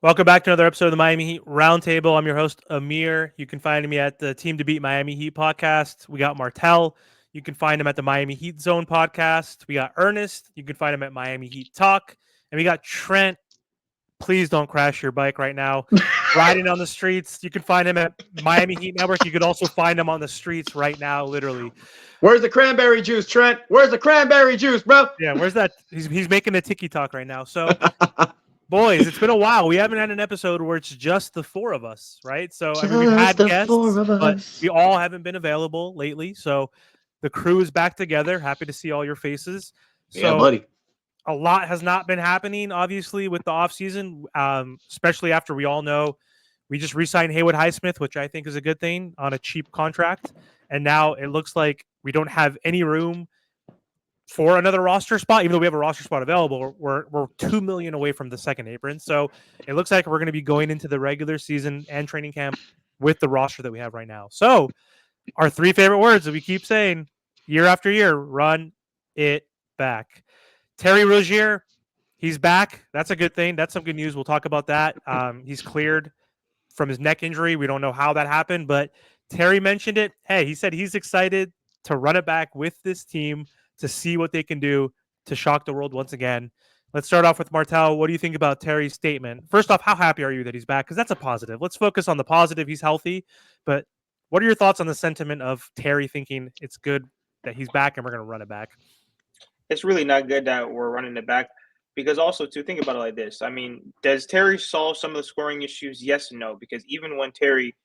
Welcome back to another episode of the Miami Heat Roundtable. I'm your host, Amir. You can find me at the Team to Beat Miami Heat podcast. We got Martel. You can find him at the Miami Heat Zone podcast. We got Ernest. You can find him at Miami Heat Talk. And we got Trent. Please don't crash your bike right now. Riding on the streets. You can find him at Miami Heat Network. You could also find him on the streets right now, literally. Where's the cranberry juice, Trent? Where's the cranberry juice, bro? Yeah, where's that? He's making a tiki talk right now. So boys, it's been a while. We haven't had an episode where it's just the four of us, right? So I mean, we've had guests, but we all haven't been available lately. So the crew is back together. Happy to see all your faces. So Yeah, buddy. a lot has not been happening, obviously, with the offseason, especially after we all know we just re-signed Haywood Highsmith, which I think is a good thing, on a cheap contract. And now it looks like we don't have any room for another roster spot, even though we have a roster spot available. We're $2 million away from the second apron. So it looks like we're going to be going into the regular season and training camp with the roster that we have right now. So our three favorite words that we keep saying year after year: run it back. Terry Rozier, he's back. That's a good thing. That's some good news. We'll talk about that. He's cleared from his neck injury. We don't know how that happened, but Terry mentioned it. Hey, he said he's excited to run it back with this team to see what they can do to shock the world once again. Let's start off with Martel. What do you think about Terry's statement? First off, how happy are you that he's back? Because that's a positive. Let's focus on the positive. He's healthy. But what are your thoughts on the sentiment of Terry thinking it's good that he's back and we're going to run it back? It's really not good that we're running it back because also to think about it like this. I mean, does Terry solve some of the scoring issues? Yes and no, because even when Terry,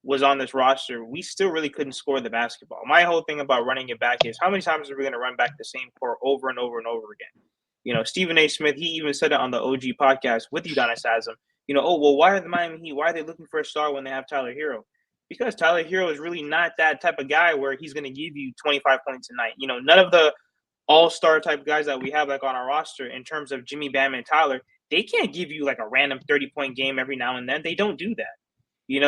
was on this roster, we still really couldn't score the basketball. My whole thing about running it back is how many times are we going to run back the same core over and over and over again? Stephen A. Smith, he even said it on the OG podcast with Udonis Haslam. Oh, well, why are the Miami Heat, why are they looking for a star when they have Tyler Hero? Because Tyler Hero is really not that type of guy where he's going to give you 25 points a night. None of the all-star type guys that we have like on our roster in terms of Jimmy, Bam, and Tyler, they can't give you like a random 30-point game every now and then. They don't do that.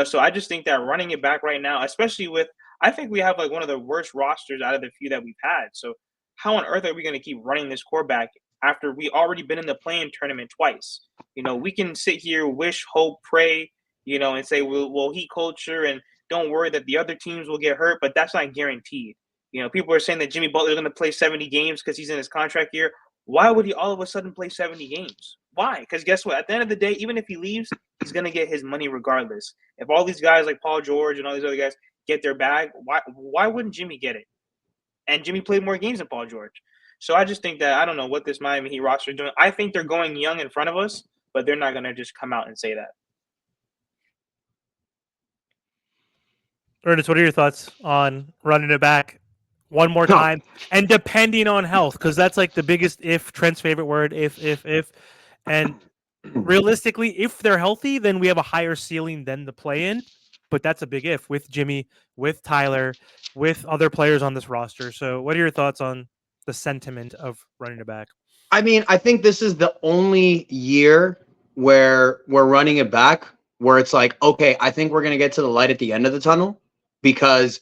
So I just think that running it back right now, especially with, I think we have like one of the worst rosters out of the few that we've had. So how on earth are we going to keep running this core back after we already been in the play-in tournament twice? We can sit here, wish, hope, pray, and say, well, Heat culture, and don't worry that the other teams will get hurt, but that's not guaranteed. People are saying that Jimmy Butler is going to play 70 games because he's in his contract year. Why would he all of a sudden play 70 games? Why? Because guess what? At the end of the day, even if he leaves, he's going to get his money regardless. If all these guys like Paul George and all these other guys get their bag, why wouldn't Jimmy get it? And Jimmy played more games than Paul George. So I just think that I don't know what this Miami Heat roster is doing. I think they're going young in front of us, but they're not going to just come out and say that. Ernest, what are your thoughts on running it back one more time and depending on health? Because that's like the biggest if, Trent's favorite word, if. And realistically, if they're healthy, then we have a higher ceiling than the play-in. But that's a big if with Jimmy, with Tyler, with other players on this roster. So what are your thoughts on the sentiment of running it back? I mean, I think this is the only year where we're running it back where it's like, okay, I think we're going to get to the light at the end of the tunnel because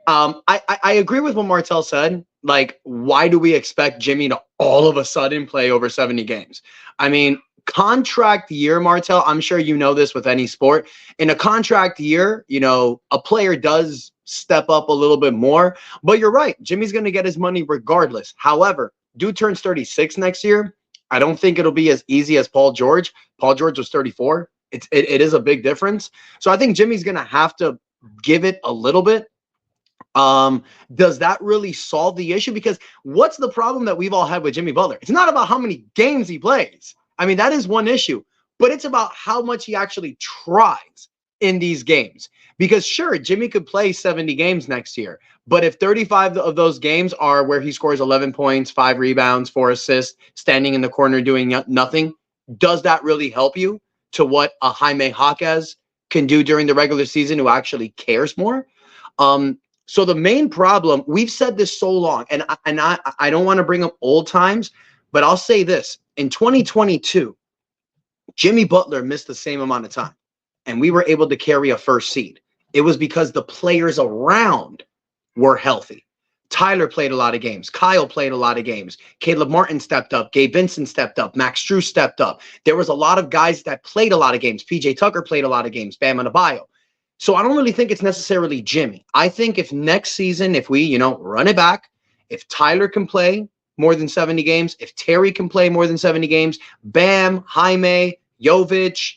I agree with what Martel said. Like, why do we expect Jimmy to all of a sudden play over 70 games? I mean, contract year, Martel, I'm sure you know this with any sport. In a contract year, a player does step up a little bit more. But you're right. Jimmy's going to get his money regardless. However, dude turns 36 next year. I don't think it'll be as easy as Paul George. Paul George was 34. It is a big difference. So I think Jimmy's going to have to give it a little bit. Does that really solve the issue? Because what's the problem that we've all had with Jimmy Butler? It's not about how many games he plays. I mean, that is one issue, but it's about how much he actually tries in these games. Because sure, Jimmy could play 70 games next year, but if 35 of those games are where he scores 11 points, 5 rebounds, 4 assists, standing in the corner doing nothing, does that really help you to what a Jaime Jaquez can do during the regular season who actually cares more? So the main problem, we've said this so long, and I don't want to bring up old times, but I'll say this. In 2022, Jimmy Butler missed the same amount of time, and we were able to carry a first seed. It was because the players around were healthy. Tyler played a lot of games. Kyle played a lot of games. Caleb Martin stepped up. Gabe Vincent stepped up. Max Strus stepped up. There was a lot of guys that played a lot of games. PJ Tucker played a lot of games. Bam Adebayo. So I don't really think it's necessarily Jimmy. I think if next season, if we, run it back, if Tyler can play more than 70 games, if Terry can play more than 70 games, Bam, Jaime, Jovic,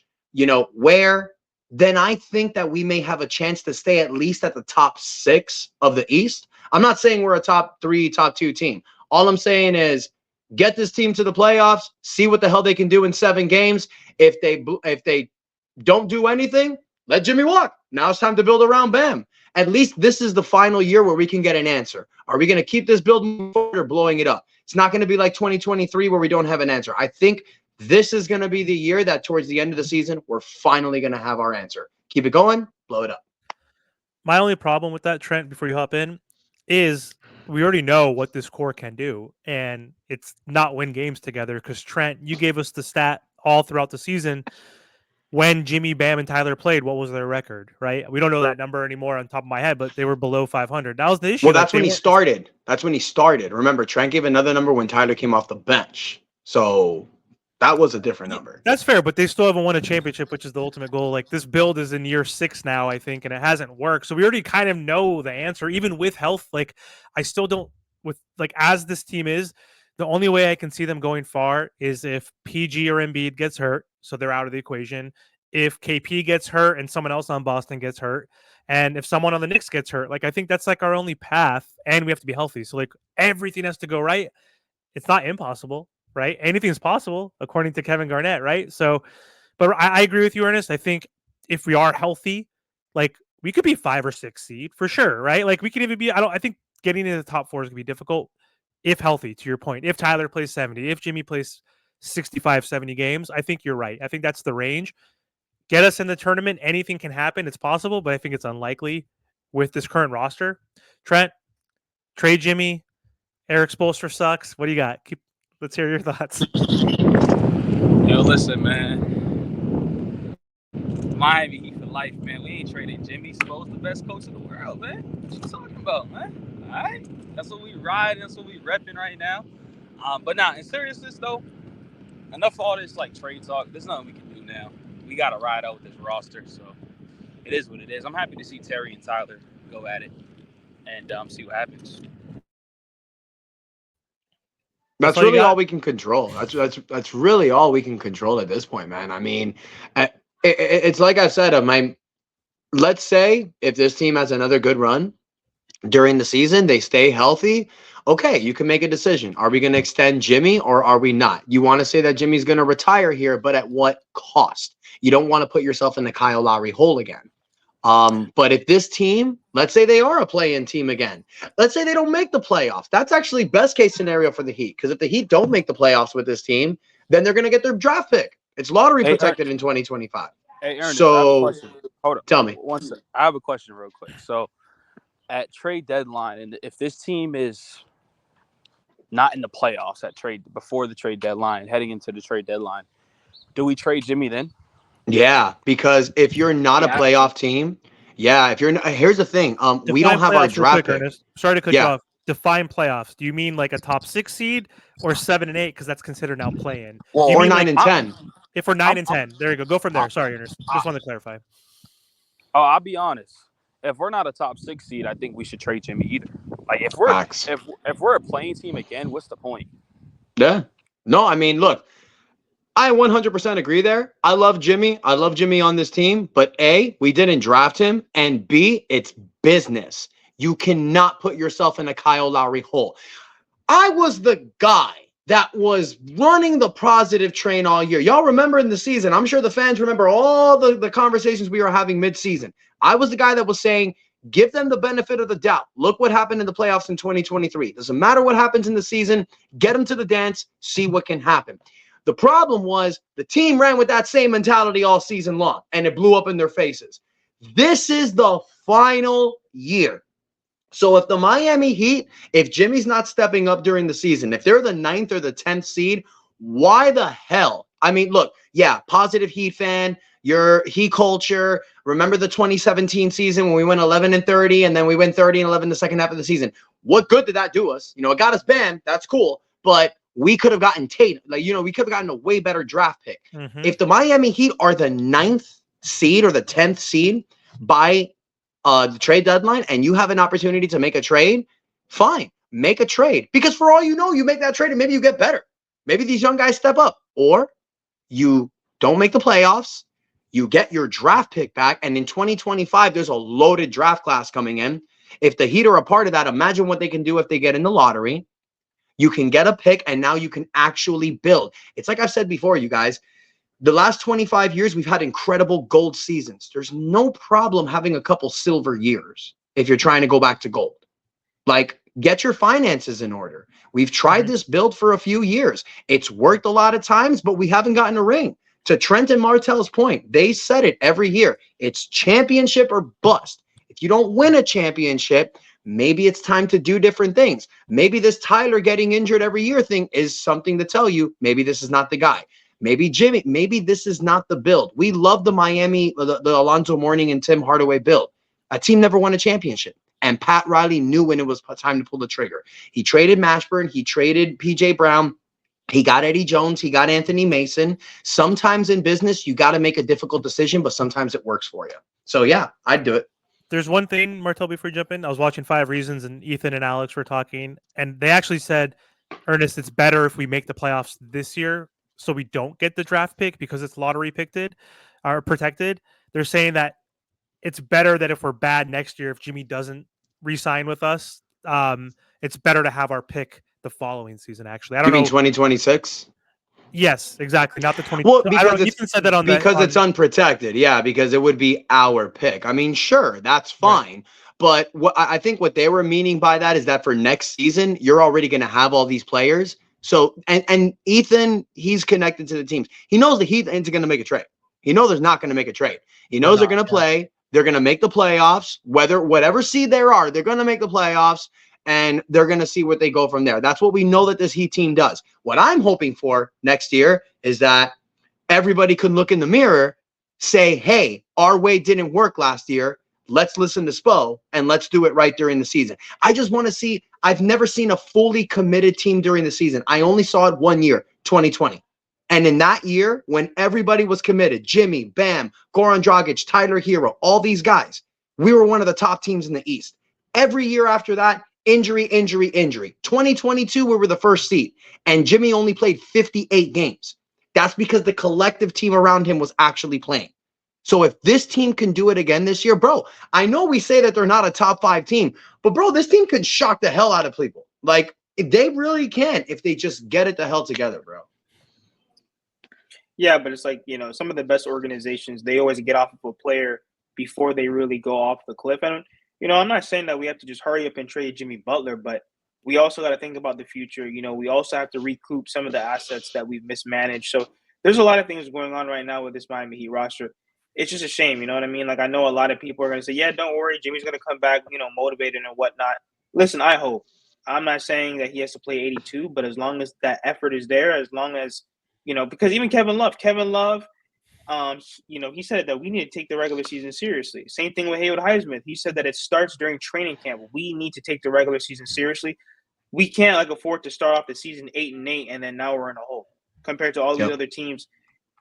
Ware, then I think that we may have a chance to stay at least at the top 6 of the East. I'm not saying we're a top 3, top 2 team. All I'm saying is get this team to the playoffs, see what the hell they can do in 7 games. If they don't do anything, let Jimmy walk. Now it's time to build around Bam. At least this is the final year where we can get an answer. Are we going to keep this building forward or blowing it up? It's not going to be like 2023 where we don't have an answer. I think this is going to be the year that towards the end of the season, we're finally going to have our answer. Keep it going, blow it up. My only problem with that, Trent, before you hop in, is we already know what this core can do, and it's not win games together because, Trent, you gave us the stat all throughout the season. When Jimmy, Bam, and Tyler played, what was their record, right? We don't know that number anymore on top of my head, but they were below 500. That was the issue. Well, that's when he started. That's when he started. Remember, Trent gave another number when Tyler came off the bench. So that was a different number. That's fair, but they still haven't won a championship, which is the ultimate goal. Like, this build is in year 6 now, I think, and it hasn't worked. So we already kind of know the answer, even with health. Like, I still don't, as this team is, the only way I can see them going far is if PG or Embiid gets hurt, so they're out of the equation. If KP gets hurt and someone else on Boston gets hurt, and if someone on the Knicks gets hurt, I think that's our only path, and we have to be healthy. So everything has to go right. It's not impossible, right? Anything's possible according to Kevin Garnett, right? So, but I agree with you, Ernest. I think if we are healthy, we could be 5 or 6 seed for sure, right? We could even be. I think getting into the top 4 is gonna be difficult if healthy. To your point, if Tyler plays 70, if Jimmy plays 65, 70 games, I think you're right. I think that's the range. Get us in the tournament. Anything can happen. It's possible, but I think it's unlikely with this current roster. Trent, trade Jimmy. Eric Spoelstra sucks. What do you got? Let's hear your thoughts. Yo, listen, man. Miami Heat for life, man. We ain't trading Jimmy. Spoelstra, the best coach in the world, man. What you talking about, man? All right? That's what we ride. That's what we repping right now. But now, in seriousness, though, enough of all this, trade talk. There's nothing we can do now. We got to ride out with this roster, so it is what it is. I'm happy to see Terry and Tyler go at it and see what happens. That's really all we can control. That's really all we can control at this point, man. I mean, it's like I said, let's say if this team has another good run during the season, they stay healthy. Okay, you can make a decision. Are we going to extend Jimmy or are we not? You want to say that Jimmy's going to retire here, but at what cost? You don't want to put yourself in the Kyle Lowry hole again. But if this team, let's say they are a play-in team again, let's say they don't make the playoffs. That's actually best case scenario for the Heat. Because if the Heat don't make the playoffs with this team, then they're going to get their draft pick. It's lottery protected in 2025. Hey, Ernest, so hold up. Tell me. One second. I have a question real quick. So at trade deadline, and if this team is not in the playoffs before the trade deadline, heading into the trade deadline, do we trade Jimmy then? Yeah, because if you're not a playoff team, if you're not, here's the thing. We don't have our draft pick. Sorry to cut you off. Define playoffs. Do you mean a top 6 seed or 7 and 8? Because that's considered now play-in. Or 9 and 10. If we're 9 and 10, there you go. Go from there. Sorry, Ernest. Just wanted to clarify. Oh, I'll be honest. If we're not a top 6 seed, I think we should trade Jimmy either. If we're a playing team again, what's the point? Yeah. No, I mean, look. I 100% agree there. I love Jimmy. I love Jimmy on this team. But A, we didn't draft him. And B, it's business. You cannot put yourself in a Kyle Lowry hole. I was the guy that was running the positive train all year. Y'all remember in the season, I'm sure the fans remember all the conversations we were having mid-season. I was the guy that was saying, give them the benefit of the doubt. Look what happened in the playoffs in 2023. Doesn't matter what happens in the season. Get them to the dance. See what can happen. The problem was the team ran with that same mentality all season long, and it blew up in their faces. This is the final year. So if the Miami Heat, if Jimmy's not stepping up during the season, if they're the 9th or the 10th seed, why the hell? I mean, look, positive Heat fan, your Heat culture. Remember the 2017 season when we went 11-30 and then we went 30-11 the second half of the season. what good did that do us? You know, it got us Bam. That's cool. But we could have gotten Tate. Like, you know, we could have gotten a way better draft pick. Mhm. If the Miami Heat are the 9th seed or the 10th seed by the trade deadline and you have an opportunity to make a trade, fine, make a trade. Because for all you know, you make that trade and maybe you get better. Maybe these young guys step up. Or you don't make the playoffs, you get your draft pick back, and in 2025, there's a loaded draft class coming in. If the Heat are a part of that, imagine what they can do if they get in the lottery. You can get a pick, and now you can actually build. It's like I've said before, you guys, the last 25 years, we've had incredible gold seasons. There's no problem having a couple silver years if you're trying to go back to gold. Like, get your finances in order. We've tried this build for a few years. It's worked a lot of times, but we haven't gotten a ring. To Trent and Martell's point, they said it every year. It's championship or bust. If you don't win a championship, maybe it's time to do different things. Maybe this Tyler getting injured every year thing is something to tell you, maybe this is not the guy. Maybe Jimmy, maybe this is not the build. We love the Miami, the Alonzo Mourning and Tim Hardaway build. A team never won a championship. And Pat Riley knew when it was time to pull the trigger. He traded Mashburn. He traded PJ Brown. He got Eddie Jones. He got Anthony Mason. Sometimes in business, you got to make a difficult decision, but sometimes it works for you. So, yeah, I'd do it. There's one thing, Martel, before you jump in. I was watching 5 Reasons, and Ethan and Alex were talking, and they actually said, Ernest, it's better if we make the playoffs this year so we don't get the draft pick because it's lottery picked or protected. They're saying that it's better that if we're bad next year, if Jimmy doesn't re-sign with us, it's better to have our pick the following season. Actually, I don't know. You mean 2026? Yes, exactly. Not the 20. Well, I don't know. Ethan said that on because it's unprotected. Yeah, because it would be our pick. I mean, sure, that's fine. Right. But what I think what they were meaning by that is that for next season, you're already going to have all these players. So, and Ethan, he's connected to the teams. He knows the Heat ain't going to make a trade. He knows there's not going to make a trade. He knows they're going to play. They're going to make the playoffs. Whatever seed there are, they're going to make the playoffs. And they're going to see what they go from there. That's what we know that this Heat team does. What I'm hoping for next year is that everybody could look in the mirror, say, hey, our way didn't work last year. Let's listen to Spo and let's do it right during the season. I just want to see, I've never seen a fully committed team during the season. I only saw it one year, 2020. And in that year, when everybody was committed, Jimmy, Bam, Goran Dragic, Tyler Hero, all these guys, we were one of the top teams in the East. Every year after that, injury. 2022, we were the first seed, and Jimmy only played 58 games. That's because the collective team around him was actually playing. So if this team can do it again this year, bro, I know we say that they're not a top 5 team, but bro, this team could shock the hell out of people. Like, they really can if they just get it the hell together, bro. Yeah, but it's like, you know, some of the best organizations, they always get off of a player before they really go off the cliff. And you know, I'm not saying that we have to just hurry up and trade Jimmy Butler, but we also got to think about the future. You know, we also have to recoup some of the assets that we've mismanaged. So there's a lot of things going on right now with this Miami Heat roster. It's just a shame, you know what I mean? Like, I know a lot of people are going to say, yeah, don't worry, Jimmy's going to come back, you know, motivated and whatnot. Listen, I hope. I'm not saying that he has to play 82, but as long as that effort is there, as long as, you know, because even Kevin Love, you know, he said that we need to take the regular season seriously. Same thing with Haywood Highsmith. He said that it starts during training camp. We need to take the regular season seriously. We can't like afford to start off the season 8-8 and then now we're in a hole compared to all these other teams.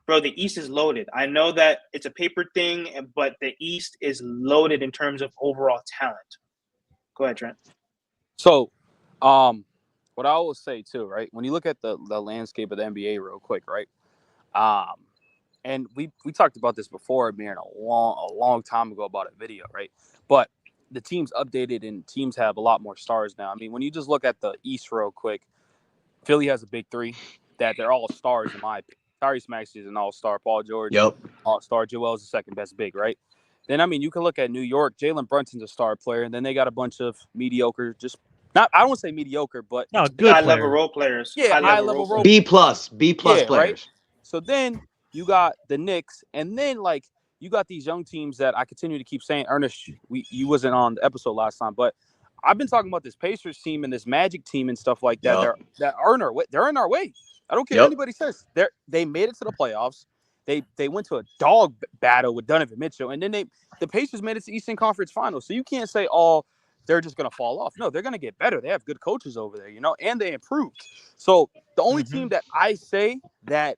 Bro, the East is loaded. I know that it's a paper thing, but the East is loaded in terms of overall talent. Go ahead, Trent. So, what I always say too, right? When you look at the landscape of the NBA real quick, right? And we talked about this before, man, a long time ago about a video, right? But the team's updated and teams have a lot more stars now. I mean, when you just look at the East real quick, Philly has a big 3 that they're all stars in my opinion. Tyrese Maxey is an all-star. Paul George, all-star. Joel is the second best big, right? Then, I mean, you can look at New York. Jalen Brunson's a star player, and then they got a bunch of mediocre, I don't want to say mediocre, but good high-level role players. Yeah, high-level role B+ players. Right? So then you got the Knicks, and then, like, you got these young teams that I continue to keep saying, Ernest, you wasn't on the episode last time, but I've been talking about this Pacers team and this Magic team and stuff like that. They're in our way. They're in our way. I don't care what anybody says. They made it to the playoffs. They went to a dog battle with Donovan Mitchell, and then the Pacers made it to Eastern Conference Finals. So you can't say, oh, they're just going to fall off. No, they're going to get better. They have good coaches over there, and they improved. So the only team that I say that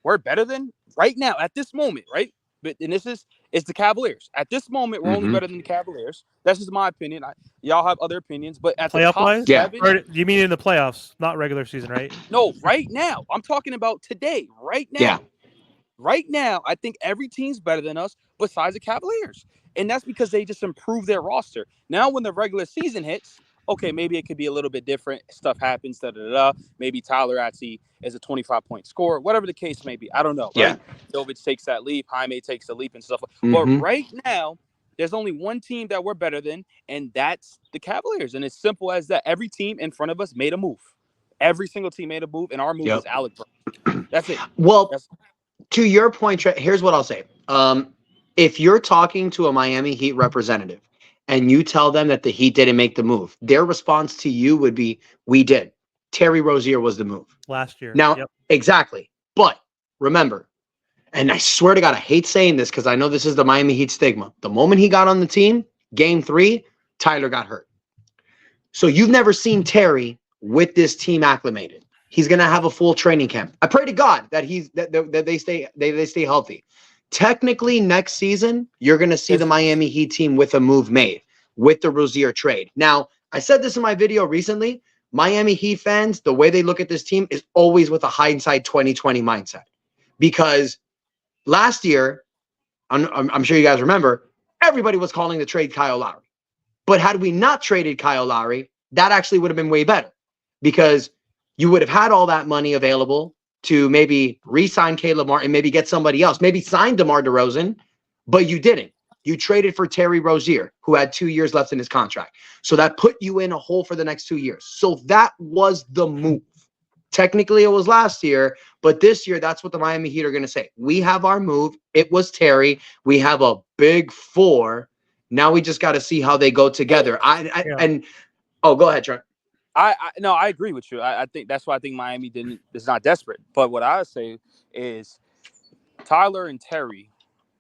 we're better than right now at this moment, right? But and this is the Cavaliers. At this moment, we're only better than the Cavaliers. That's just my opinion. Y'all have other opinions, but at the top Playoff-wise? seven, Or you mean in the playoffs, not regular season, right? no, right now. I'm talking about today, right now. Yeah. Right now, I think every team's better than us besides the Cavaliers. And that's because they just improved their roster. Now, when the regular season hits, okay, maybe it could be a little bit different. Stuff happens, Maybe Tyler actually is a 25-point scorer, whatever the case may be. I don't know. Right? Jovic takes that leap. Jaime takes the leap and stuff. But right now, there's only one team that we're better than, and that's the Cavaliers. And it's simple as that. Every team in front of us made a move. Every single team made a move, and our move is Alec Burks. That's it. Well, to your point, Trey, here's what I'll say. If you're talking to a Miami Heat representative and you tell them that the Heat didn't make the move, their response to you would be, we did. Terry Rozier was the move. Last year. Now, exactly. But remember, and I swear to God, I hate saying this because I know this is the Miami Heat stigma. The moment he got on the team, game 3, Tyler got hurt. So you've never seen Terry with this team acclimated. He's going to have a full training camp. I pray to God that they stay healthy. Technically, next season, you're going to see the Miami Heat team with a move made with the Rozier trade. Now, I said this in my video recently. Miami Heat fans, the way they look at this team is always with a hindsight 2020 mindset. Because last year, I'm sure you guys remember, everybody was calling the trade Kyle Lowry. But had we not traded Kyle Lowry, that actually would have been way better. Because you would have had all that money available to maybe re-sign Caleb Martin, maybe get somebody else, maybe sign DeMar DeRozan, but you didn't. You traded for Terry Rozier, who had 2 years left in his contract. So that put you in a hole for the next 2 years. So that was the move. Technically, it was last year, but this year, that's what the Miami Heat are going to say. We have our move. It was Terry. We have a big 4. Now we just got to see how they go together. And go ahead, Trent. No, I agree with you. I think that's why I think Miami is not desperate. But what I would say is Tyler and Terry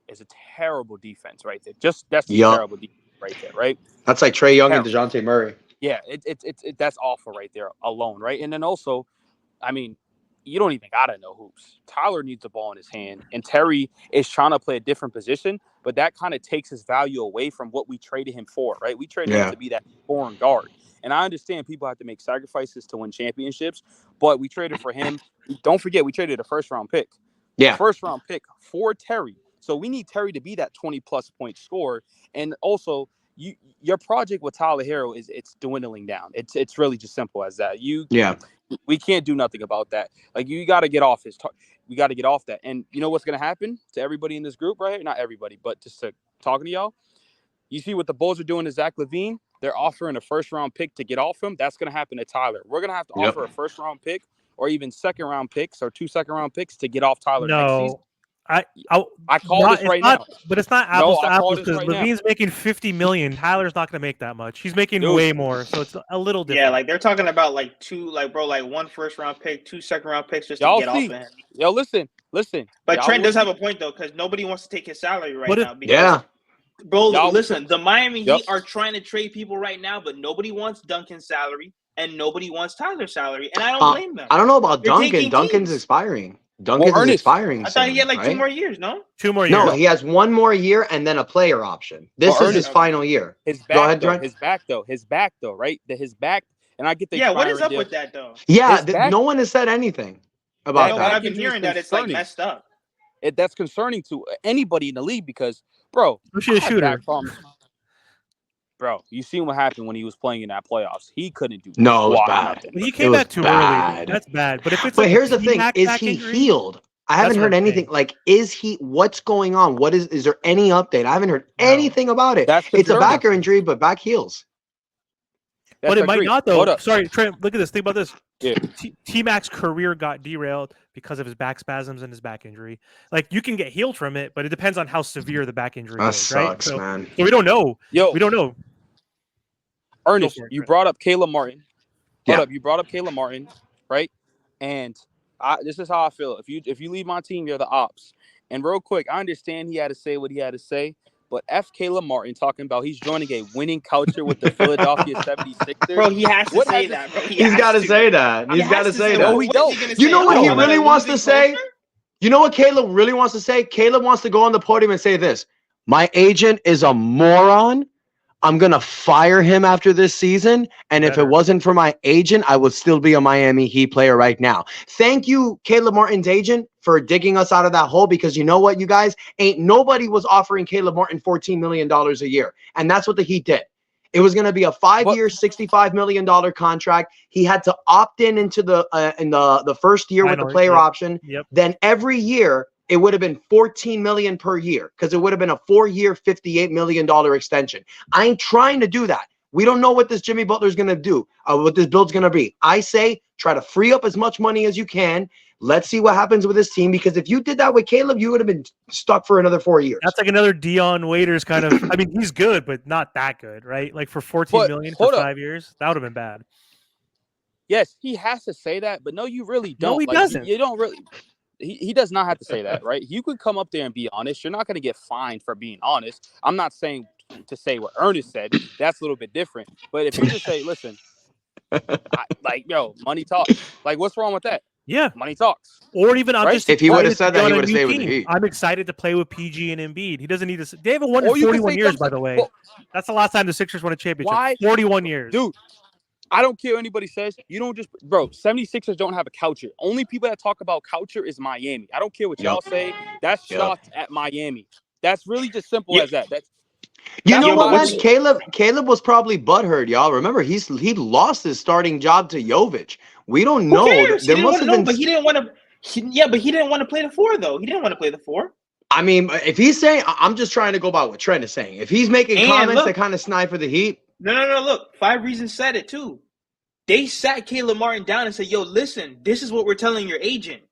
is a terrible defense right there. That's terrible defense right there, right? That's like Trae Young and DeJounte Murray. Yeah, that's awful right there alone, right? And then also, I mean, you don't even gotta know hoops. Tyler needs the ball in his hand, and Terry is trying to play a different position, but that kind of takes his value away from what we traded him for, right? We traded him to be that foreign guard. And I understand people have to make sacrifices to win championships, but we traded for him. Don't forget, we traded a first-round pick. Yeah. First-round pick for Terry. So we need Terry to be that 20-plus point scorer. And also, your project with Tyler Herro it's dwindling down. It's really just simple as that. We can't do nothing about that. Like, you got to get off we got to get off that. And you know what's going to happen to everybody in this group right here? Not everybody, but just to talking to y'all. You see what the Bulls are doing to Zach LaVine? They're offering a first-round pick to get off him. That's going to happen to Tyler. We're going to have to offer a first-round pick or even second-round picks or 2 second-round picks to get off Tyler next season. I call this right now. But it's not apples to apples because LaVine's making $50 million. Tyler's not going to make that much. He's making way more, so it's a little different. Yeah, like they're talking about like 1 first-round pick, 2 second-round picks just to get off of him. Yo, listen. But Trent does have a point though, because nobody wants to take his salary right now. Bro, listen, the Miami Heat are trying to trade people right now, but nobody wants Duncan's salary and nobody wants Tyler's salary, and I don't blame them. I don't know about Duncan. Duncan's expiring. Duncan's expiring. I thought he had like 2 more years, no? 2 more years. No, he has 1 more year and then a player option. This is his final year. Go ahead, Trent. His back though, right? His back, and I get the what is up with that though? Yeah, no one has said anything about that. I've been hearing that it's like messed up. That's concerning to anybody in the league because, bro, especially a shooter. Bro, you seen what happened when he was playing in that playoffs. He couldn't do it was bad. But he came back too early. That's bad. But here's the thing: is he healed? I haven't heard anything. Like, what's going on? Is there any update? I haven't heard anything about it. It's a back injury, but back heals. But it might not, though. Sorry, Trent, look at this. Think about this. Yeah. T-Mac's career got derailed because of his back spasms and his back injury. Like, you can get healed from it, but it depends on how severe the back injury is, sucks, right? Man. So we don't know. We don't know. Ernest, you brought up Caleb Martin. You brought up Caleb Martin, right? And this is how I feel. If you leave my team, you're the ops. And real quick, I understand he had to say what he had to say, but F. Caleb Martin talking about he's joining a winning culture with the Philadelphia 76ers. Bro, he has to What say has that, bro. He's got to say that. He's got to say No, that. he What don't. is he gonna You say? know what Oh, he I'm in a really wants to losing say? culture? You know what Caleb really wants to say? Caleb wants to go on the podium and say this. My agent is a moron. I'm going to fire him after this season. And if it Better. wasn't for my agent, I would still be a Miami Heat player right now. Thank you, Caleb Martin's agent, for digging us out of that hole, because you know what, you guys? Ain't nobody was offering Caleb Martin $14 million a year. And that's what the Heat did. It was going to be a 5-year, $65 million contract. He had to opt into the first year with the Final, player yep. option. Yep. Then every year it would have been $14 million per year, because it would have been a 4-year, $58 million extension. I ain't trying to do that. We don't know what this Jimmy Butler is going to do, what this build's going to be. I say try to free up as much money as you can. Let's see what happens with this team, because if you did that with Caleb, you would have been stuck for another 4 years. That's like another Dion Waiters kind of. I mean, he's good, but not that good, right? Like for 14 But, million for hold up. 5 years, that would have been bad. Yes, he has to say that, but no, you really don't. No, he Like, doesn't. You don't really. He does not have to say that, right? You could come up there and be honest. You're not going to get fined for being honest. I'm not saying to say what Ernest said. That's a little bit different. But if you just say, listen, money talks. Like, what's wrong with that? Yeah. Money talks. Or even I'm Right? just If he would have excited to said be that, on he a would have new stayed with the team. Heat. I'm excited to play with PG and Embiid. He doesn't need to. They haven't won in Or you could 41 say years, things by like, the way. well, That's the last time the Sixers won a championship. Why? 41 years. Dude, I don't care what anybody says. You don't just, bro, 76ers don't have a culture. Only people that talk about culture is Miami. I don't care what y'all say. That's shots at Miami. That's really just simple as that. You know Yeah, what, but man? Caleb was probably butthurt, y'all. Remember, he lost his starting job to Jovic. We don't know. Who cares? There must have been. But he didn't want to. But he didn't want to play the 4, though. He didn't want to play the 4. I mean, if he's saying, I'm just trying to go by what Trent is saying. If he's making And comments look- that kind of snipe for the Heat, No. Look, 5 Reasons said it too. They sat Caleb Martin down and said, "Yo, listen, this is what we're telling your agent.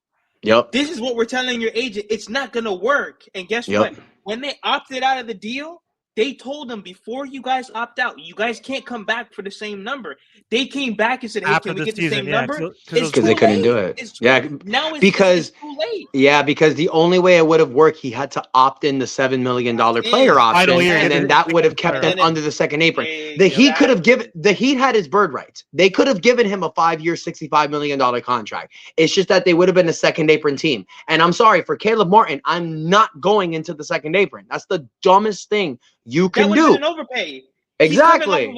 yep, This is what we're telling your agent. It's not gonna work." And guess Yep. what? When they opted out of the deal, they told them, before you guys opt out, you guys can't come back for the same number. They came back and said, "Hey, After can we the get the season, same yeah, number?" 'cause It's because they too couldn't late. do it. It's too, Yeah, now it's because too late. yeah, because the only way it would have worked, he had to opt in the $7 million player option, Final year, and then that would have kept them And then- under the second apron. The Heat could have given the Heat had his bird rights. They could have given him a 5-year, $65 million contract. It's just that they would have been a second apron team. And I'm sorry for Caleb Martin, I'm not going into the second apron. That's the dumbest thing you That can would have do. been an overpay. Exactly.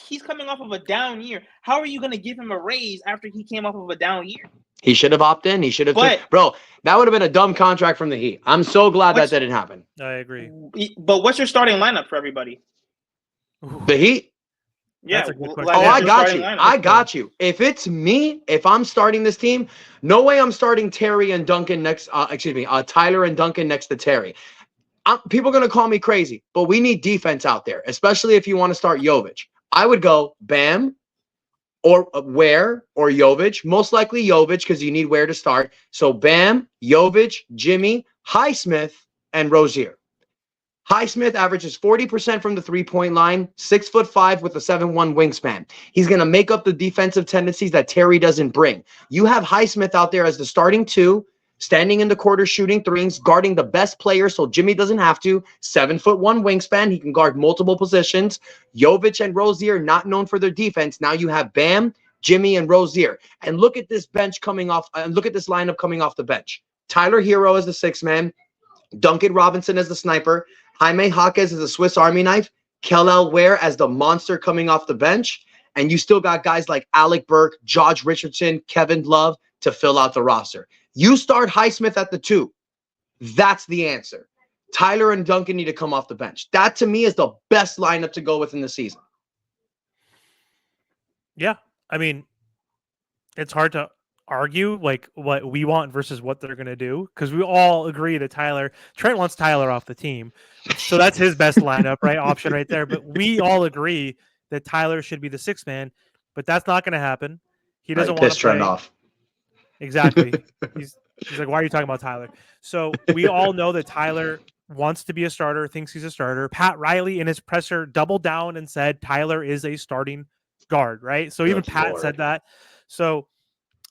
He's coming off of a down year. How are you going to give him a raise after he came off of a down year? He should have opted in. He should have. But- Bro, that would have been a dumb contract from the Heat. I'm so glad that What's- didn't happen. I agree. But what's your starting lineup for everybody? The Heat. Yeah. That's a good question. like, Oh, Yeah, I what's your got starting you. lineup? I got you. If it's me, if I'm starting this team, no way I'm starting Terry and Duncan next. Tyler and Duncan next to Terry. People are gonna call me crazy, but we need defense out there, especially if you want to start Jovic. I would go Bam, or Ware or Jovic. Most likely Jovic, because you need Ware to start. So Bam, Jovic, Jimmy, Highsmith, and Rozier. Highsmith averages 40% from the 3-point line, 6'5" with a 7'1" wingspan. He's going to make up the defensive tendencies that Terry doesn't bring. You have Highsmith out there as the starting 2, standing in the quarter, shooting threes, guarding the best player so Jimmy doesn't have to. 7'1" wingspan. He can guard multiple positions. Jovic and Rozier, not known for their defense. Now you have Bam, Jimmy, and Rozier. And look at this bench coming off, and look at this lineup coming off the bench. Tyler Hero as the 6th man. Duncan Robinson as the sniper. Jaime Jaquez as a Swiss Army knife. Kel'el Ware as the monster coming off the bench. And you still got guys like Alec Burke, Josh Richardson, Kevin Love to fill out the roster. You start Highsmith at the 2. That's the answer. Tyler and Duncan need to come off the bench. That, to me, is the best lineup to go with in the season. Yeah, I mean, it's hard to argue like what we want versus what they're going to do, because we all agree that Trent wants Tyler off the team, so that's his best lineup, right? Option right there. But we all agree that Tyler should be the 6th man, but that's not going to happen. He doesn't want piss to Trent play. off. Exactly. He's like, why are you talking about Tyler? So we all know that Tyler wants to be a starter, thinks he's a starter. Pat Riley in his presser doubled down and said Tyler is a starting guard, right? So even Good Pat Lord. said that. So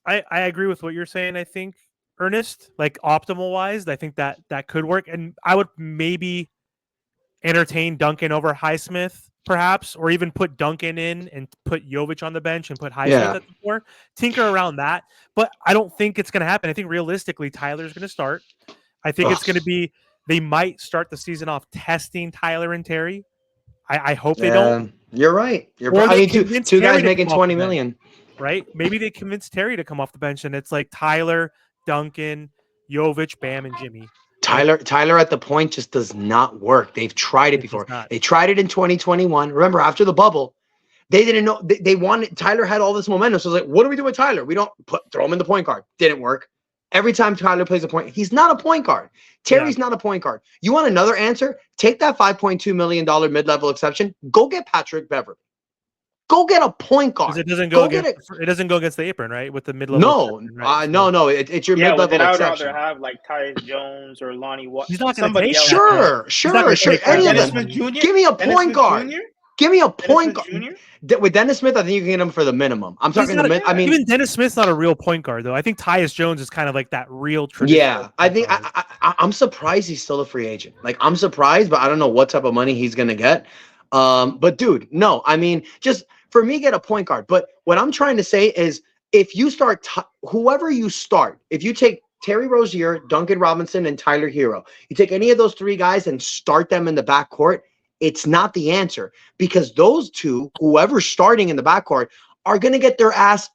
I agree with what you're saying. I think, Ernest, like optimal wise, I think that could work. And I would maybe entertain Duncan over Highsmith, perhaps, or even put Duncan in and put Jovic on the bench and put Highsmith Yeah. at the 4. Tinker around that, but I don't think it's going to happen. I think realistically, Tyler's going to start. I think it's going to be they might start the season off testing Tyler and Terry. I hope they don't. You're right. You're. Or I they mean, convince two Terry guys to making come off 20 the bench. million. Right? Maybe they convince Terry to come off the bench, and it's like Tyler, Duncan, Jovic, Bam, and Jimmy. Tyler at the point just does not work. They've tried it It does before. not. They tried it in 2021. Remember, after the bubble, they didn't know they wanted. Tyler had all this momentum. So it's like, what do we do with Tyler? We don't throw him in the point guard. Didn't work. Every time Tyler plays a point, he's not a point guard. Terry's not a point guard. You want another answer? Take that $5.2 million mid-level exception. Go get Patrick Beverly. Go get a point guard. Because it doesn't Go go get against it doesn't go against the apron, right? With the mid-level. No, exception, right? no. It's your Yeah, but mid-level then I would exception. rather have like Tyus Jones or Lonnie Watt. He's not gonna somebody take else. that. Sure. take Any of that. Dennis them. Smith Jr. Give me a Dennis point Smith guard. Jr.? Give me a Dennis point Smith guard. Jr.? With Dennis Smith, I think you can get him for the minimum. I'm He's talking not the a- mid. I mean, even Dennis Smith's not a real point guard, though. I think Tyus Jones is kind of like that real traditional. yeah, I point think guard. I'm surprised he's still a free agent. Like, I'm surprised, but I don't know what type of money he's gonna get. But dude, no, I mean, just for me, get a point guard. But what I'm trying to say is, if you start whoever you start, if you take Terry Rozier, Duncan Robinson, and Tyler Hero, you take any of those 3 guys and start them in the backcourt, it's not the answer, because those two, whoever's starting in the backcourt, are going to get their ass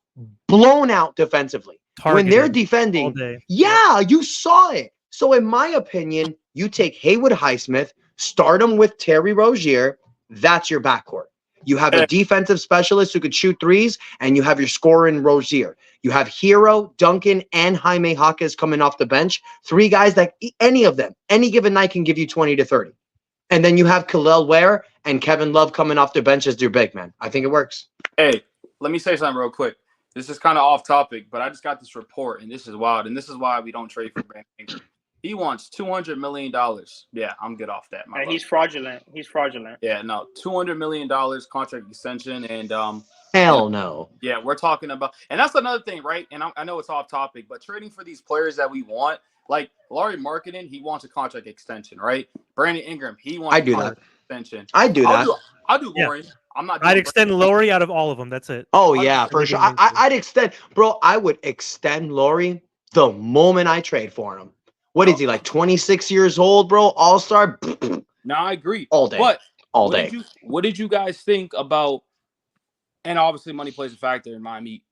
blown out defensively. When they're Targeted all defending, day. yeah, you saw it. So in my opinion, you take Haywood Highsmith, start him with Terry Rozier, that's your backcourt. You have a defensive specialist who could shoot threes, and you have your scorer in Rozier. You have Hero, Duncan, and Jaime Jaquez coming off the bench. 3 guys that any of them, any given night, can give you 20 to 30. And then you have Khalil Ware and Kevin Love coming off the bench as your big man. I think it works. Hey, let me say something real quick. This is kind of off topic, but I just got this report, and this is wild. And this is why we don't trade for Brandon Ingram. He wants $200 million. Yeah, I'm good off that. And he's fraudulent. He's fraudulent. Yeah, no, $200 million contract extension, and Hell no. yeah, we're talking about, and that's another thing, right? And I know it's off topic, but trading for these players that we want, like Lauri Markkanen, he wants a contract extension, right? Brandon Ingram, he wants I a do contract extension. I do that. I'll do Yeah. Lauri. I'm not. I'd doing extend Laurie out of all of them. That's it. Oh yeah, for sure. Everything I'd extend, bro. I would extend Laurie the moment I trade for him. What is he, like 26 years old, bro? All-star No, I agree. all day, But all what day. What did you guys think about? And obviously, money plays a factor in Miami.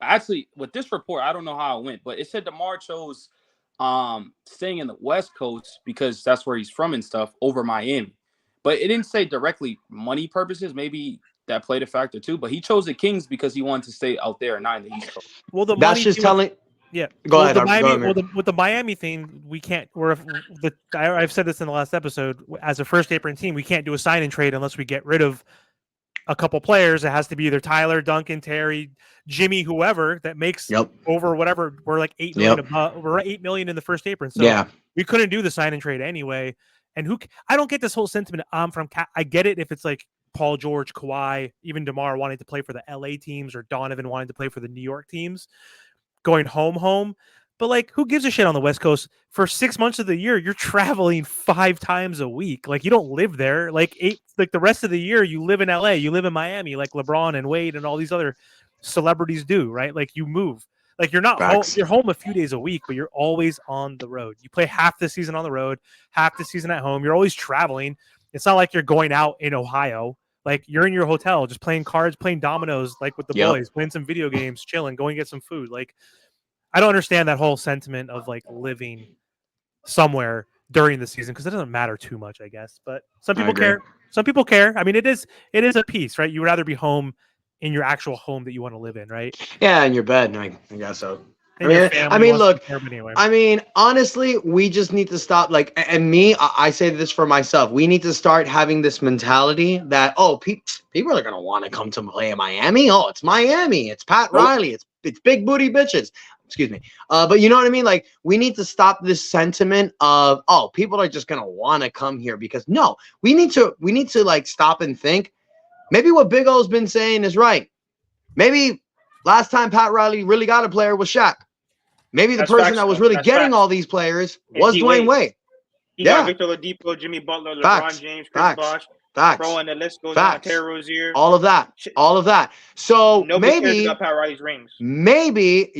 Actually, with this report, I don't know how it went, but it said DeMar chose staying in the West Coast because that's where he's from and stuff over Miami. But it didn't say directly money purposes. Maybe that played a factor too. But he chose the Kings because he wanted to stay out there and not in the East Coast. Well, the That's money just thing- telling. Yeah. Go Well, ahead. the Go Miami, ahead, well, Amir. with the Miami thing, we can't. I've said this in the last episode. As a first apron team, we can't do a sign and trade unless we get rid of a couple players. It has to be either Tyler, Duncan, Terry, Jimmy, whoever that makes Yep. over whatever. We're like 8 million. We're 8 million in the first apron. So Yeah. we couldn't do the sign and trade anyway. And I don't get this whole sentiment. I get it if it's like Paul George, Kawhi, even DeMar wanting to play for the LA teams or Donovan wanting to play for the New York teams, going home. But like, who gives a shit on the West Coast? For 6 months of the year, you're traveling 5 times a week. Like, you don't live there. Like the rest of the year, you live in LA, you live in Miami, like LeBron and Wade and all these other celebrities do, right? Like, you move. Like, you're not home. Facts. You're home a few days a week, but you're always on the road. You play half the season on the road, half the season at home. You're always traveling. It's not like you're going out in Ohio. Like, you're in your hotel, just playing cards, playing dominoes, like with the Yep. boys, playing some video games, chilling, going get some food. Like, I don't understand that whole sentiment of like living somewhere during the season because it doesn't matter too much, I guess. But some people agree. care. Some people care. I mean, it is a piece, right? You would rather be home in your actual home that you want to live in, right? Yeah, in your bed. I guess so. And your I family mean, wants to look, be there, but anyway. I mean, honestly, we just need to stop. Like, and me, I say this for myself. We need to start having this mentality that, oh, people are gonna want to come to play in Miami. Oh, it's Miami. It's Pat Riley. It's big booty bitches. Excuse me. But you know what I mean? Like, we need to stop this sentiment of, oh, people are just gonna want to come here, because no, we need to like stop and think. Maybe what Big O's been saying is right. Maybe last time Pat Riley really got a player was Shaq. Maybe the That's person facts, that was though. really That's getting facts. all these players It's was D-Wade. Dwayne Wade. You Yeah. got Victor Oladipo, Jimmy Butler, LeBron Facts. James, Chris Facts. Bosh, Facts. bro, and the list goes Facts. on. Terry Rozier. All of that. Shit. All of that. So Nobody cares maybe, about Pat Riley's rings. maybe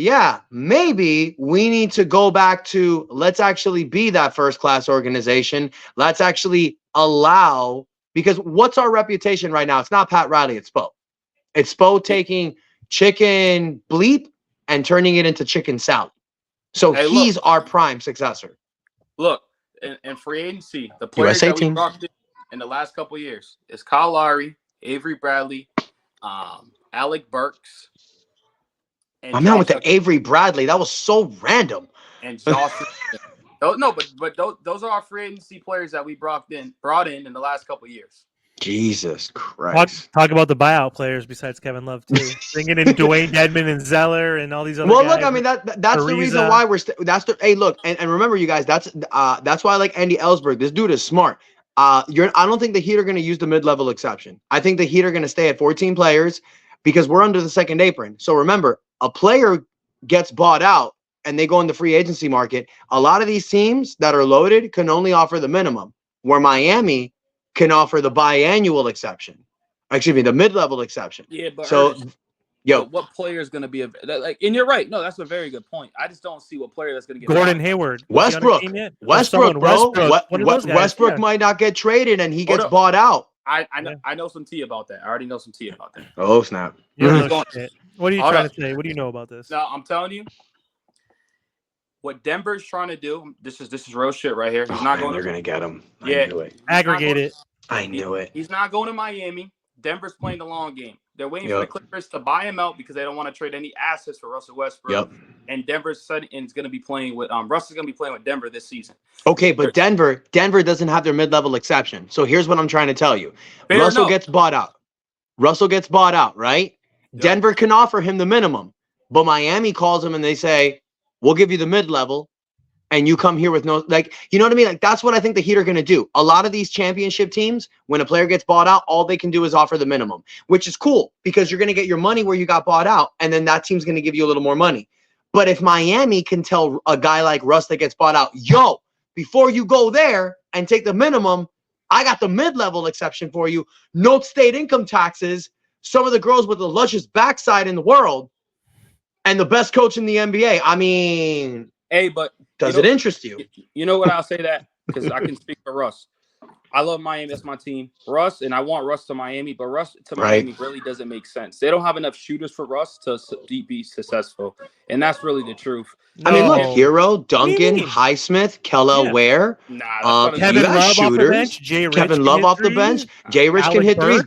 we need to go back to let's actually be that first class organization. Let's actually allow, because what's our reputation right now? It's not Pat Riley, it's Spo. It's Spo taking chicken bleep and turning it into chicken salad. So Hey, he's our prime successor. Look, in free agency, the players USA that we team. brought in the last couple of years is Kyle Lowry, Avery Bradley, Alec Burks, and My man with the Josh Avery Bradley. That was so random. and Josh. No, but those are our free agency players that we brought in the last couple of years. Jesus Christ. Talk about the buyout players besides Kevin Love too. Bringing in Dwayne Dedmon and Zeller and all these other Well, guys. look, I mean that's the reason Ariza. why hey, look, and remember, you guys, that's why I like Andy Ellsberg. This dude is smart. I don't think the Heat are going to use the mid-level exception. I think the Heat are going to stay at 14 players because we're under the second apron. So remember, a player gets bought out and they go in the free agency market. A lot of these teams that are loaded can only offer the minimum, where Miami can offer the biannual exception. Excuse me, the mid-level exception. Yeah, but So, Ernest, yo, what player is going to be like? And you're right. No, that's a very good point. I just don't see what player that's going to get Gordon bought. Hayward. Westbrook. Or Westbrook, someone, bro. One of those guys, Westbrook yeah. might not get traded and he gets Hold up. bought out. I know some tea about that. I already know some tea about that. Oh, snap. You don't He's know going- shit. What are you Hold trying up. to say? What do you know about this? No, I'm telling you, what Denver's trying to do. This is real shit right here. He's Oh, not man, going. they're going to get him. I Yeah. knew it. Aggregate it. I knew it. He's not going to Miami. Denver's playing the long game. They're waiting for the Yep. Clippers to buy him out because they don't want to trade any assets for Russell Westbrook. Yep. And Denver's is going to be playing with Russ is going to be playing with Denver this season. Okay, but Denver doesn't have their mid-level exception. So here's what I'm trying to tell you. Fair Russell enough. gets bought out, right? Yep. Denver can offer him the minimum, but Miami calls him and they say, we'll give you the mid-level and you come here with no, like, you know what I mean? Like, that's what I think the Heat are going to do. A lot of these championship teams, when a player gets bought out, all they can do is offer the minimum, which is cool because you're going to get your money where you got bought out, and then that team's going to give you a little more money. But if Miami can tell a guy like Russ that gets bought out, yo, before you go there and take the minimum, I got the mid-level exception for you. No state income taxes, some of the girls with the luscious backside in the world, and the best coach in the NBA. I mean, Hey, but does you it know- interest you? You know what? I'll say that because I can speak for Russ. I love Miami. That's my team. Russ, and I want Russ to Miami, but Russ to Right. Miami really doesn't make sense. They don't have enough shooters for Russ to be successful, and that's really the truth. I mean, look, No. Hero, do you Duncan, mean? Highsmith, Kelly Yeah. Ware, Nah, that's Uh, not a You Kevin got Love off the shooters. bench. Jay Rich Kevin can Love hit off the threes. bench. Jay Rich can Alec hit threes. Burks.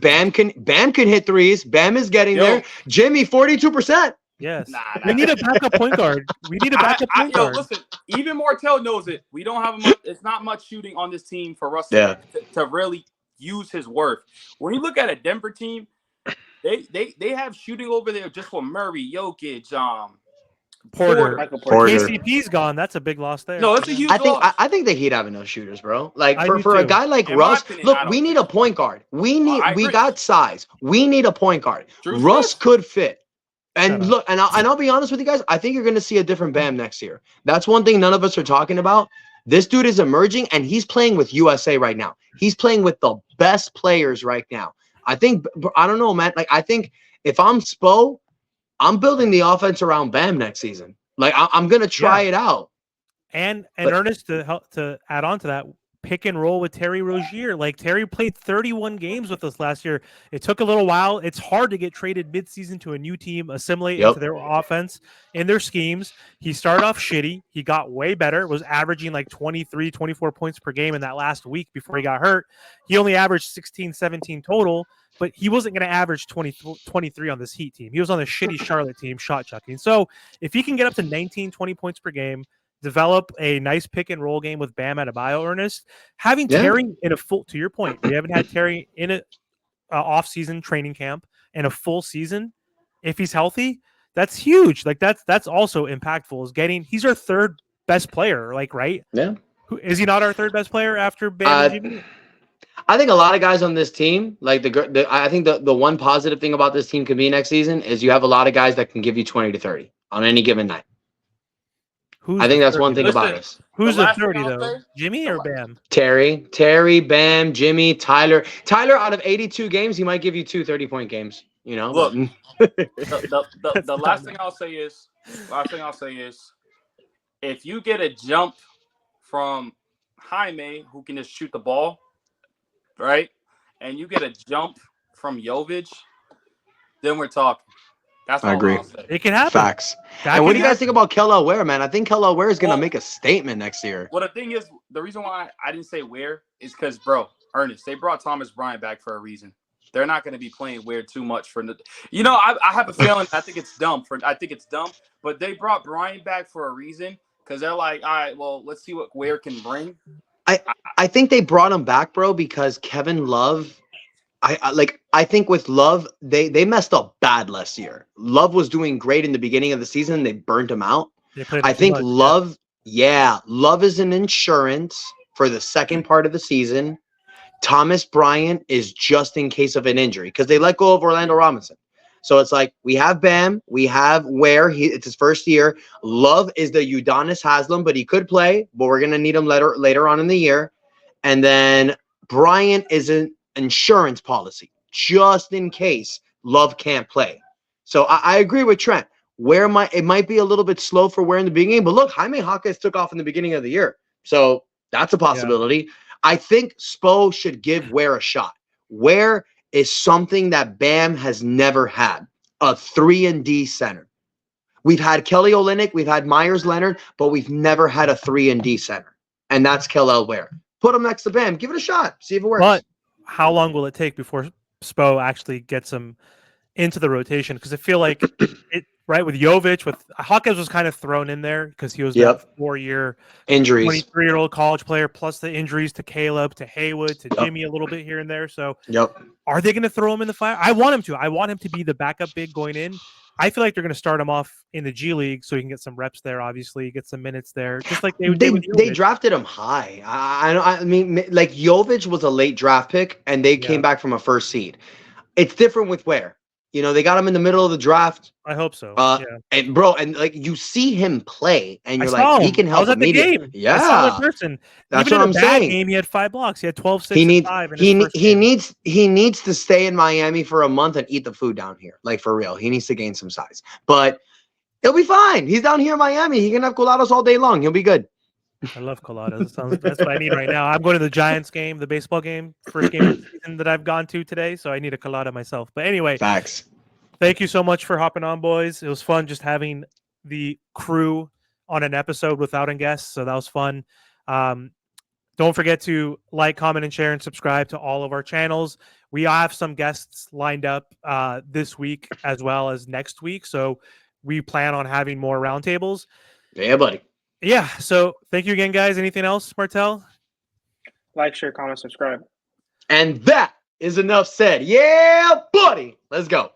Bam can hit threes. Bam is getting Yo. there. Jimmy, 42%. Yes. Nah, We nah. need a backup point guard. We need a backup point Yo, guard. listen. Even Martell knows it. We don't have much. It's not much shooting on this team for Russ Yeah. to really use his worth. When you look at a Denver team, they have shooting over there just for Murray, Jokic, Porter. Michael Porter. KCP's gone. That's a big loss there. No, it's a huge I think loss. I think the Heat have enough shooters, bro. Like I for, do for a too. guy like In my Russ, opinion, look, I don't we need think a point guard. We I we agree. got size. We need a point guard. Drew Russ Smith? could fit. Shut And up. look, and I'll be honest with you guys. I think you're going to see a different Bam next year. That's one thing none of us are talking about. This dude is emerging, and he's playing with USA right now. He's playing with the best players right now. I think I don't know, man. Like I think if I'm Spo, I'm building the offense around Bam next season. Like I'm going to try it out. And But- Ernest, to help to add on to that, pick and roll with Terry Rozier. Like Terry played 31 games with us last year. It took a little while. It's hard to get traded midseason to a new team, assimilate Yep. into their offense and their schemes. He started off shitty. He got way better, was averaging like 23, 24 points per game in that last week before he got hurt. He only averaged 16, 17 total, but he wasn't going to average 23 on this Heat team. He was on the shitty Charlotte team, shot chucking. So if he can get up to 19, 20 points per game, develop a nice pick and roll game with Bam Adebayo, Ernest, having Yeah. Terry in a full, to your point, we haven't had Terry in a off-season training camp and a full season. If he's healthy, that's huge. Like that's also impactful. Is getting he's our third best player, like, right? Yeah. Who is he not our third best player after Bam and Jimmy? I think a lot of guys on this team, like I think the one positive thing about this team could be next season is you have a lot of guys that can give you 20 to 30 on any given night. Who's I think the that's one 30? thing about Listen, us. Who's the the last thing 30 I'll though? say- Jimmy or Bam? Terry, Bam, Jimmy, Tyler. Tyler, out of 82 games, he might give you 2 30-point games. You know, Look, but That's the not last thing bad. I'll say is, if you get a jump from Jaime, who can just shoot the ball, right, and you get a jump from Jovic, then we're talking. That's I all agree. I'll say. It can happen. facts. That And what can do you guys happen. think about Kel Ware, man? I think Kel Ware is going to Well- make a statement next year. Well, the thing is, the reason why I didn't say Ware is because, bro, Ernest, they brought Thomas Bryant back for a reason. They're not going to be playing Ware too much for the. I have a feeling. I think it's dumb. But they brought Bryant back for a reason because they're like, all right, well, let's see what Ware can bring. I think they brought him back, bro, because Kevin Love. I think with Love, they messed up bad last year. Love was doing great in the beginning of the season. They burnt him out. They played I him too think much, Love, Love is an insurance for the second part of the season. Thomas Bryant is just in case of an injury because they let go of Orlando Robinson. So it's like we have Bam, we have Ware. It's his first year. Love is the Udonis Haslem, but he could play, but we're gonna need him later on in the year. And then Bryant is an insurance policy just in case Love can't play. So I agree with Trent. It might be a little bit slow for Ware in the beginning, but look, Jaime Jaquez took off in the beginning of the year, so that's a possibility. I think Spo should give Ware a shot. Ware is something that Bam has never had, a 3-and-D center. We've had Kelly Olynyk, we've had Myers Leonard, but we've never had a 3-and-D center, and that's Kel'el Ware. Put him next to Bam. Give it a shot. See if it works. But how long will it take before Spo actually gets him into the rotation? Because I feel like right with Jovic, with Hawkins was kind of thrown in there because he was that 4-year Injuries. 23-year-old college player, plus the injuries to Caleb, to Haywood, to Jimmy a little bit here and there. So are they going to throw him in the fire? I want him to. I want him to be the backup big going in. I feel like they're going to start him off in the G League so he can get some reps there, obviously, get some minutes there, just like they did with They Jovic. drafted him high. I mean, like Jovic was a late draft pick, and they came back from a first seed. It's different with Ware. They got him in the middle of the draft. I hope so. And bro, and like you see him play, and you're I saw like, he him. can I help was at the immediately. game. Yeah, I saw that person. that's Even what in I'm a bad saying. game, he had 5 blocks. He had 12, 6, and 5 in his first game. He needs to stay in Miami for a month and eat the food down here. Like for real, he needs to gain some size. But he'll be fine. He's down here in Miami. He can have colados all day long. He'll be good. I love coladas. That's what I need right now. I'm going to the Giants game, the baseball game, first game of the season that I've gone to today. So I need a colada myself. But anyway, Facts. thank you so much for hopping on, boys. It was fun just having the crew on an episode without a guest. So that was fun. Don't forget to like, comment, and share and subscribe to all of our channels. We have some guests lined up this week as well as next week. So we plan on having more roundtables. Yeah, buddy. Yeah. So thank you again, guys. Anything else, Martel? Like, share, comment, subscribe. And that is enough said. Yeah, buddy. Let's go.